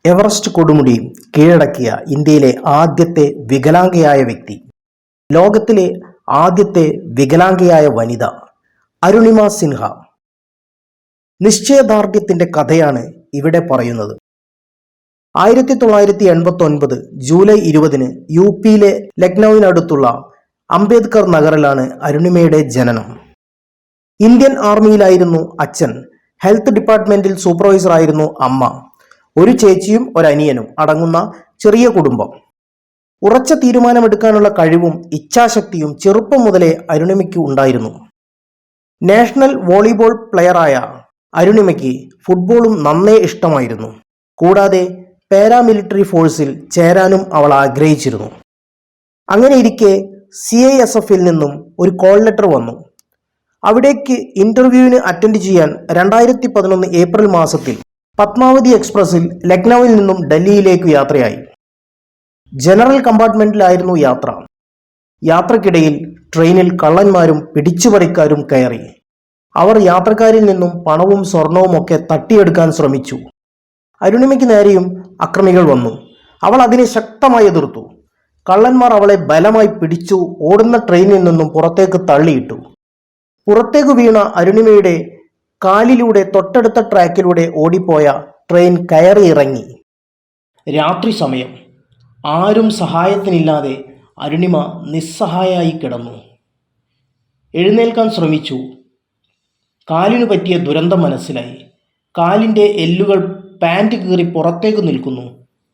Everest കൊടുമുടി കീഴടക്കിയ ഇന്ത്യയിലെ ആദ്യത്തെ വികലാംഗയായ വ്യക്തി, ലോകത്തിലെ ആദ്യത്തെ വികലാംഗയായ വനിത അരുണിമ സിൻഹ. നിശ്ചയദാർഢ്യത്തിന്റെ കഥയാണ് ഇവിടെ പറയുന്നത്. 1989 ജൂലൈ 20 യു പിയിലെ ലക്നൌവിനടുത്തുള്ള അംബേദ്കർ നഗറിലാണ് അരുണിമയുടെ ജനനം. ഇന്ത്യൻ ആർമിയിലായിരുന്നു അച്ഛൻ. ഹെൽത്ത് ഡിപ്പാർട്ട്മെന്റിൽ സൂപ്പർവൈസറായിരുന്നു അമ്മ. ഒരു ചേച്ചിയും ഒരനിയനും അടങ്ങുന്ന ചെറിയ കുടുംബം. ഉറച്ച തീരുമാനമെടുക്കാനുള്ള കഴിവും ഇച്ഛാശക്തിയും ചെറുപ്പം മുതലേ അരുണിമയ്ക്ക് ഉണ്ടായിരുന്നു. നാഷണൽ വോളിബോൾ പ്ലെയറായ അരുണിമയ്ക്ക് ഫുട്ബോളും നന്നേ ഇഷ്ടമായിരുന്നു. കൂടാതെ പാരാമിലിറ്ററി ഫോഴ്സിൽ ചേരാനും അവൾ ആഗ്രഹിച്ചിരുന്നു. അങ്ങനെയിരിക്കെ CISF-ൽ നിന്നും ഒരു കോൾ ലെറ്റർ വന്നു. അവിടേക്ക് ഇന്റർവ്യൂവിന് അറ്റൻഡ് ചെയ്യാൻ 2011 ഏപ്രിൽ മാസത്തിൽ പത്മാവതി എക്സ്പ്രസിൽ ലക്നൌവിൽ നിന്നും ഡൽഹിയിലേക്ക് യാത്രയായി. ജനറൽ കമ്പാർട്ട്മെന്റിലായിരുന്നു യാത്ര. യാത്രക്കിടയിൽ ട്രെയിനിൽ കള്ളന്മാരും പിടിച്ചുപറിക്കാരും കയറി. അവർ യാത്രക്കാരിൽ നിന്നും പണവും സ്വർണവും ഒക്കെ തട്ടിയെടുക്കാൻ ശ്രമിച്ചു. അരുണിമയ്ക്ക് നേരെയും അക്രമികൾ വന്നു. അവൾ അതിനെ ശക്തമായി എതിർത്തു. കള്ളന്മാർ അവളെ ബലമായി പിടിച്ചു ഓടുന്ന ട്രെയിനിൽ നിന്നും പുറത്തേക്ക് തള്ളിയിട്ടു. പുറത്തേക്ക് വീണ അരുണിമയുടെ കാലിലൂടെ തൊട്ടടുത്ത ട്രാക്കിലൂടെ ഓടിപ്പോയ ട്രെയിൻ കയറി ഇറങ്ങി. രാത്രി സമയം. ആരും സഹായത്തിനില്ലാതെ അരുണിമ നിസ്സഹായായി കിടന്നു. എഴുന്നേൽക്കാൻ ശ്രമിച്ചു. കാലിനു പറ്റിയ ദുരന്തം മനസ്സിലായി. കാലിൻ്റെ എല്ലുകൾ പാൻറ് കീറി പുറത്തേക്ക് നിൽക്കുന്നു.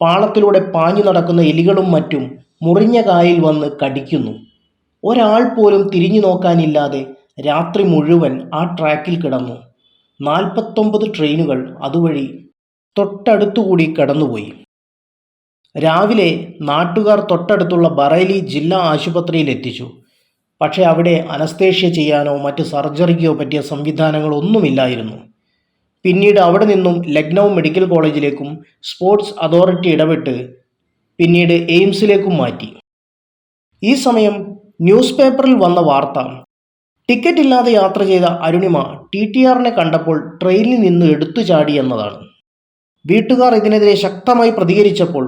പാളത്തിലൂടെ പാഞ്ഞു നടക്കുന്ന എലികളും മറ്റും മുറിഞ്ഞ കാലിൽ വന്ന് കടിക്കുന്നു. ഒരാൾ പോലും തിരിഞ്ഞു നോക്കാനില്ലാതെ രാത്രി മുഴുവൻ ആ ട്രാക്കിൽ കിടന്നു. 49 ട്രെയിനുകൾ അതുവഴി തൊട്ടടുത്തുകൂടി കടന്നുപോയി. രാവിലെ നാട്ടുകാർ തൊട്ടടുത്തുള്ള ബറേലി ജില്ലാ ആശുപത്രിയിൽ എത്തിച്ചു. പക്ഷേ അവിടെ അനസ്തേഷ്യ ചെയ്യാനോ മറ്റ് സർജറിക്കോ പറ്റിയ സംവിധാനങ്ങളൊന്നുമില്ലായിരുന്നു. പിന്നീട് അവിടെ നിന്നും ലക്നൗ മെഡിക്കൽ കോളേജിലേക്കും സ്പോർട്സ് അതോറിറ്റി ഇടപെട്ട് പിന്നീട് എയിംസിലേക്കും മാറ്റി. ഈ സമയം ന്യൂസ് പേപ്പറിൽ വന്ന വാർത്ത, ടിക്കറ്റ് ഇല്ലാതെ യാത്ര ചെയ്ത അരുണിമ TTRനെ കണ്ടപ്പോൾ ട്രെയിനിൽ നിന്ന് എടുത്തു ചാടി എന്നതാണ്. വീട്ടുകാർ ഇതിനെതിരെ ശക്തമായി പ്രതികരിച്ചപ്പോൾ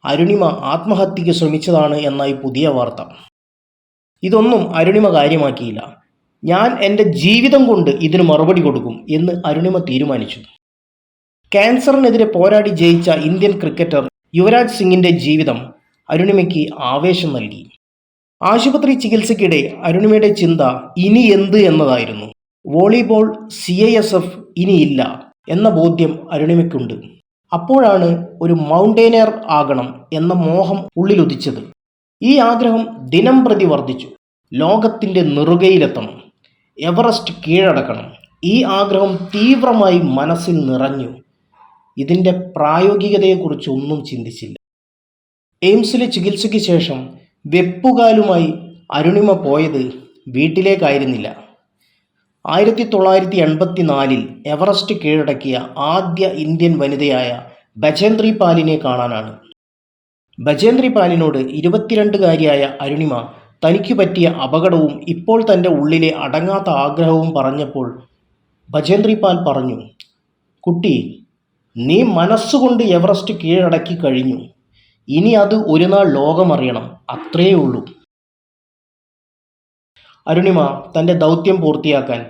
അരുണിമ ആത്മഹത്യയ്ക്ക് ശ്രമിച്ചതാണ് എന്നായി പുതിയ വാർത്ത. ഇതൊന്നും അരുണിമ കാര്യമാക്കിയില്ല. ഞാൻ എൻ്റെ ജീവിതം കൊണ്ട് ഇതിന് മറുപടി കൊടുക്കും എന്ന് അരുണിമ തീരുമാനിച്ചു. ക്യാൻസറിനെതിരെ പോരാടി ജയിച്ച ഇന്ത്യൻ ക്രിക്കറ്റർ യുവരാജ് സിംഗിൻ്റെ ജീവിതം അരുണിമയ്ക്ക് ആവേശം നൽകി. ആശുപത്രി ചികിത്സയ്ക്കിടെ അരുണിമയുടെ ചിന്ത ഇനി എന്ത് എന്നതായിരുന്നു. വോളിബോൾ, CISF ഇനിയില്ല എന്ന ബോധ്യം അരുണിമയ്ക്കുണ്ട്. അപ്പോഴാണ് ഒരു മൗണ്ടൈനർ ആകണം എന്ന മോഹം ഉള്ളിലുദിച്ചത്. ഈ ആഗ്രഹം ദിനം പ്രതി വർദ്ധിച്ചു. ലോകത്തിൻ്റെ നെറുകയിലെത്തണം, എവറസ്റ്റ് കീഴടക്കണം. ഈ ആഗ്രഹം തീവ്രമായി മനസ്സിൽ നിറഞ്ഞു. ഇതിൻ്റെ പ്രായോഗികതയെക്കുറിച്ച് ഒന്നും ചിന്തിച്ചില്ല. എയിംസിലെ ചികിത്സയ്ക്ക് ശേഷം വെപ്പുകാലുമായി അരുണിമ പോയത് വീട്ടിലേക്കായിരുന്നില്ല. 1984 എവറസ്റ്റ് കീഴടക്കിയ ആദ്യ ഇന്ത്യൻ വനിതയായ ബചേന്ദ്രി പാലിനെ കാണാനാണ്. ബചേന്ദ്രി പാലിനോട് 22-കാരിയായ അരുണിമ തനിക്ക് പറ്റിയ അപകടവും ഇപ്പോൾ തൻ്റെ ഉള്ളിലെ അടങ്ങാത്ത ആഗ്രഹവും പറഞ്ഞപ്പോൾ ബചേന്ദ്രി പാൽ പറഞ്ഞു, കുട്ടി, നീ മനസ്സുകൊണ്ട് എവറസ്റ്റ് കീഴടക്കി കഴിഞ്ഞു. ഇനി അത് ഒരു നാൾ ലോകമറിയണം, അത്രയേ ഉള്ളൂ. അരുണിമ തൻ്റെ ദൗത്യം പൂർത്തിയാക്കാൻ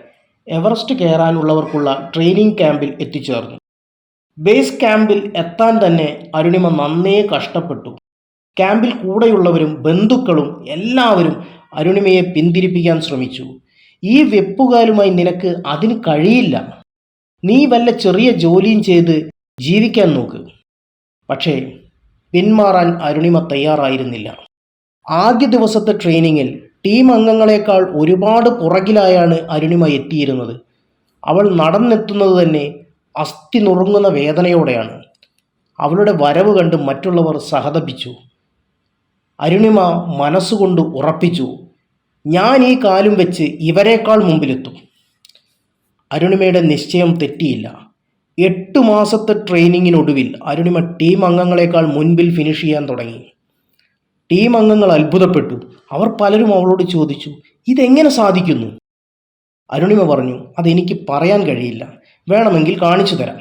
എവറസ്റ്റ് കയറാനുള്ളവർക്കുള്ള ട്രെയിനിങ് ക്യാമ്പിൽ എത്തിച്ചേർന്നു. ബേസ് ക്യാമ്പിൽ എത്താൻ തന്നെ അരുണിമ നന്നേ കഷ്ടപ്പെട്ടു. ക്യാമ്പിൽ കൂടെയുള്ളവരും ബന്ധുക്കളും എല്ലാവരും അരുണിമയെ പിന്തിരിപ്പിക്കാൻ ശ്രമിച്ചു. ഈ വെപ്പുകാലുമായി നിനക്ക് അതിന് കഴിയില്ല. നീ വല്ല ചെറിയ ജോലിയും ചെയ്ത് ജീവിക്കാൻ നോക്ക്. പക്ഷേ പിന്മാറാൻ അരുണിമ തയ്യാറായിരുന്നില്ല. ആദ്യ ദിവസത്തെ ട്രെയിനിങ്ങിൽ ടീം അംഗങ്ങളെക്കാൾ ഒരുപാട് പുറകിലായാണ് അരുണിമ എത്തിയിരുന്നത്. അവൾ നടന്നെത്തുന്നത് തന്നെ അസ്ഥി നുറുങ്ങുന്ന വേദനയോടെയാണ്. അവളുടെ വരവ് കണ്ട് മറ്റുള്ളവർ സഹതപിച്ചു. അരുണിമ മനസ്സുകൊണ്ട് ഉറപ്പിച്ചു, ഞാൻ ഈ കാലും വെച്ച് ഇവരെക്കാൾ മുമ്പിലെത്തും. അരുണിമയുടെ നിശ്ചയം തെറ്റിയില്ല. 8 മാസത്തെ ട്രെയിനിങ്ങിനൊടുവിൽ അരുണിമ ടീം അംഗങ്ങളെക്കാൾ മുൻപിൽ ഫിനിഷ് ചെയ്യാൻ തുടങ്ങി. ടീം അംഗങ്ങൾ അത്ഭുതപ്പെട്ടു. അവർ പലരും അവളോട് ചോദിച്ചു, ഇതെങ്ങനെ സാധിക്കുന്നു? അരുണിമ പറഞ്ഞു, അതെനിക്ക് പറയാൻ കഴിയില്ല, വേണമെങ്കിൽ കാണിച്ചു തരാം.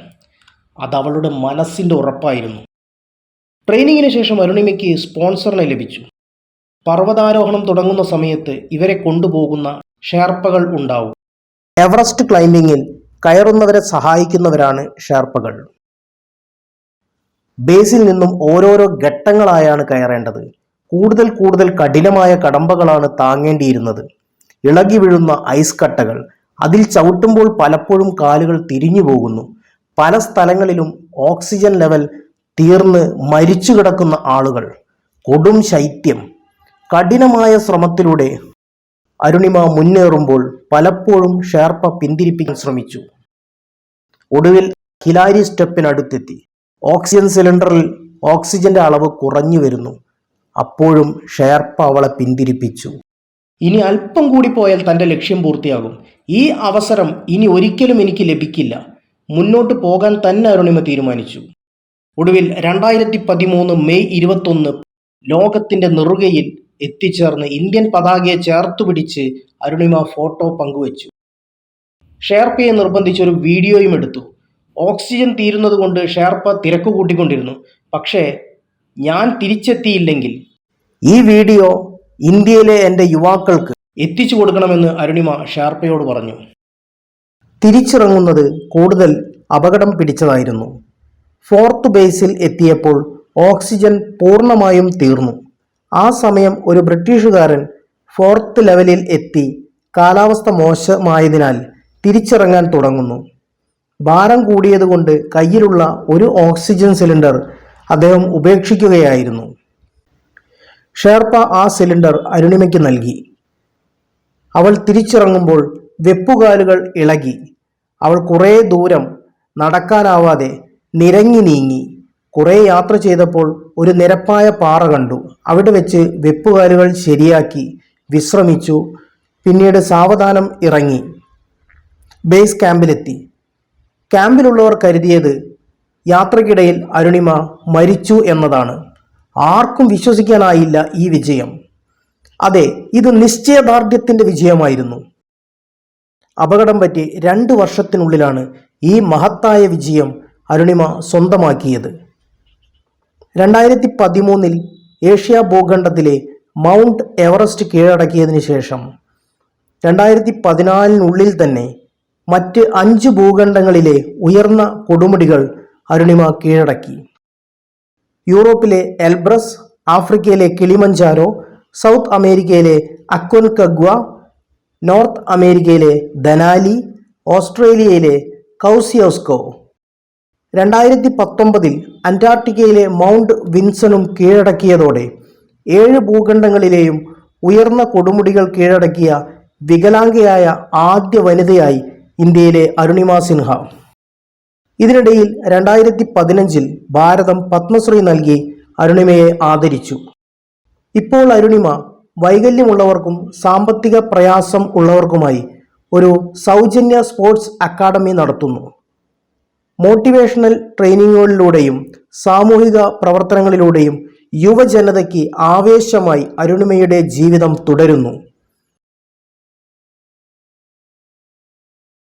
അതവളുടെ മനസ്സിൻ്റെ ഉറപ്പായിരുന്നു. ട്രെയിനിങ്ങിന് ശേഷം അരുണിമയ്ക്ക് സ്പോൺസറിനെ ലഭിച്ചു. പർവ്വതാരോഹണം തുടങ്ങുന്ന സമയത്ത് ഇവരെ കൊണ്ടുപോകുന്ന ഷെർപ്പകൾ ഉണ്ടാവും. എവറസ്റ്റ് ക്ലൈംബിങ്ങിൽ കയറുന്നവരെ സഹായിക്കുന്നവരാണ് ഷെർപ്പകൾ. ബേസിൽ നിന്നും ഓരോരോ ഘട്ടങ്ങളായാണ് കയറേണ്ടത്. കൂടുതൽ കൂടുതൽ കഠിനമായ കടമ്പകളാണ് താങ്ങേണ്ടിയിരുന്നത്. ഇളകി വീഴുന്ന ഐസ് കട്ടകൾ, അതിൽ ചവിട്ടുമ്പോൾ പലപ്പോഴും കാലുകൾ തിരിഞ്ഞു പോകുന്നു. പല സ്ഥലങ്ങളിലും ഓക്സിജൻ ലെവൽ തീർന്ന് മരിച്ചു കിടക്കുന്ന ആളുകൾ, കൊടും ശൈത്യം. കഠിനമായ ശ്രമത്തിലൂടെ അരുണിമ മുന്നേറുമ്പോൾ പലപ്പോഴും ഷെർപ്പ പിന്തിരിപ്പിക്കാൻ ശ്രമിച്ചു. ഒടുവിൽ ഹിലാരി സ്റ്റെപ്പിനടുത്തെത്തി. ഓക്സിജൻ സിലിണ്ടറിൽ ഓക്സിജന്റെ അളവ് കുറഞ്ഞു വരുന്നു. അപ്പോഴും ഷെർപ്പ അവളെ പിന്തിരിപ്പിച്ചു. ഇനി അല്പം കൂടി പോയാൽ തൻ്റെ ലക്ഷ്യം പൂർത്തിയാകും. ഈ അവസരം ഇനി ഒരിക്കലും എനിക്ക് ലഭിക്കില്ല. മുന്നോട്ട് പോകാൻ തന്നെ അരുണിമ തീരുമാനിച്ചു. ഒടുവിൽ 2013 മെയ് 21 ലോകത്തിന്റെ നെറുകയിൽ എത്തിച്ചേർന്ന് ഇന്ത്യൻ പതാകയെ ചേർത്തുപിടിച്ച് അരുണിമ ഫോട്ടോ പങ്കുവച്ചു. ഷെർപ്പയെ നിർബന്ധിച്ച് ഒരു വീഡിയോയും എടുത്തു. ഓക്സിജൻ തീരുന്നത് കൊണ്ട് ഷെർപ്പ തിരക്ക് കൂട്ടിക്കൊണ്ടിരുന്നു. പക്ഷേ ഞാൻ തിരിച്ചെത്തിയില്ലെങ്കിൽ ഈ വീഡിയോ ഇന്ത്യയിലെ എൻ്റെ യുവാക്കൾക്ക് എത്തിച്ചു കൊടുക്കണമെന്ന് അരുണിമ ഷെർപ്പയോട് പറഞ്ഞു. തിരിച്ചിറങ്ങുന്നത് കൂടുതൽ അപകടം പിടിച്ചതായിരുന്നു. 4th ബേസിൽ എത്തിയപ്പോൾ ഓക്സിജൻ പൂർണ്ണമായും തീർന്നു. ആ സമയം ഒരു ബ്രിട്ടീഷുകാരൻ 4th ലെവലിൽ എത്തി. കാലാവസ്ഥ മോശമായതിനാൽ തിരിച്ചിറങ്ങാൻ തുടങ്ങുന്നു. ഭാരം കൂടിയതുകൊണ്ട് കയ്യിലുള്ള ഒരു ഓക്സിജൻ സിലിണ്ടർ അദ്ദേഹം ഉപേക്ഷിക്കുകയായിരുന്നു. ഷെർപ്പ ആ സിലിണ്ടർ അരുണിമയ്ക്ക് നൽകി. അവൾ തിരിച്ചിറങ്ങുമ്പോൾ വെപ്പുകാലുകൾ ഇളകി. അവൾ കുറേ ദൂരം നടക്കാനാവാതെ നിരങ്ങി നീങ്ങി. കുറേ യാത്ര ചെയ്തപ്പോൾ ഒരു നിരപ്പായ പാറ കണ്ടു. അവിടെ വെച്ച് വെപ്പുകാലുകൾ ശരിയാക്കി വിശ്രമിച്ചു. പിന്നീട് സാവധാനം ഇറങ്ങി ബേസ് ക്യാമ്പിലെത്തി. ക്യാമ്പിലുള്ളവർ കരുതിയത് യാത്രക്കിടയിൽ അരുണിമ മരിച്ചു എന്നതാണ്. ആർക്കും വിശ്വസിക്കാനായില്ല ഈ വിജയം. അതെ, ഇത് നിശ്ചയദാർഢ്യത്തിന്റെ വിജയമായിരുന്നു. അപകടം പറ്റി 2 വർഷത്തിനുള്ളിലാണ് ഈ മഹത്തായ വിജയം അരുണിമ സ്വന്തമാക്കിയത്. 2013 ഏഷ്യ ഭൂഖണ്ഡത്തിലെ മൗണ്ട് എവറസ്റ്റ് കീഴടക്കിയതിനു ശേഷം 2014 തന്നെ മറ്റ് 5 ഭൂഖണ്ഡങ്ങളിലെ ഉയർന്ന കൊടുമുടികൾ അരുണിമ കീഴടക്കി. യൂറോപ്പിലെ എൽബ്രസ്, ആഫ്രിക്കയിലെ കിളിമഞ്ചാരോ, സൗത്ത് അമേരിക്കയിലെ അക്കോൻകഗ്വ, നോർത്ത് അമേരിക്കയിലെ ദനാലി, ഓസ്ട്രേലിയയിലെ കൗസിയോസ്കോ. 2019 അന്റാർട്ടിക്കയിലെ മൗണ്ട് വിൻസണും കീഴടക്കിയതോടെ 7 ഭൂഖണ്ഡങ്ങളിലെയും ഉയർന്ന കൊടുമുടികൾ കീഴടക്കിയ വികലാംഗയായ ആദ്യ വനിതയായി ഇന്ത്യയിലെ അരുണിമ സിൻഹ. ഇതിനിടയിൽ 2015 ഭാരതം പത്മശ്രീ നൽകി അരുണിമയെ ആദരിച്ചു. ഇപ്പോൾ അരുണിമ വൈകല്യമുള്ളവർക്കും സാമ്പത്തിക പ്രയാസം ഉള്ളവർക്കുമായി ഒരു സൗജന്യ സ്പോർട്സ് അക്കാദമി നടത്തുന്നു. മോട്ടിവേഷണൽ ട്രെയിനിങ്ങുകളിലൂടെയും സാമൂഹിക പ്രവർത്തനങ്ങളിലൂടെയും യുവജനതയ്ക്ക് ആവേശമായി അരുണിമയുടെ ജീവിതം തുടരുന്നു.